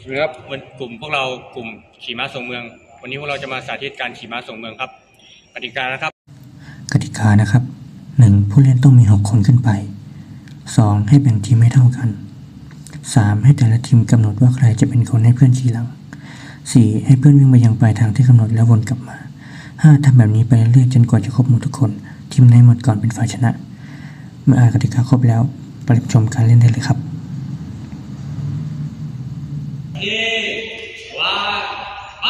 ครับวันกลุ่มพวกเรากลุ่มขี่ม้าส่งเมืองวันนี้พวกเราจะมาสาธิตการขี่ม้าส่งเมืองครับกติกานะครับ1. ผู้เล่นต้องมี6คนขึ้นไป 2. ให้แบ่งทีมให้เท่ากัน 3. ให้แต่ละทีมกำหนดว่าใครจะเป็นคนให้เพื่อนขี่หลัง 4. ให้เพื่อนวิ่งไปยังปลายทางที่กำหนดแล้ววนกลับมา 5. ทำแบบนี้ไปเรื่อยๆจนกว่าจะครบหมดทุกคนทีมไหนหมดก่อนเป็นฝ่ายชนะเมื่ออ่านกติกาครบแล้วไปรับชมการเล่นได้เลยครับไป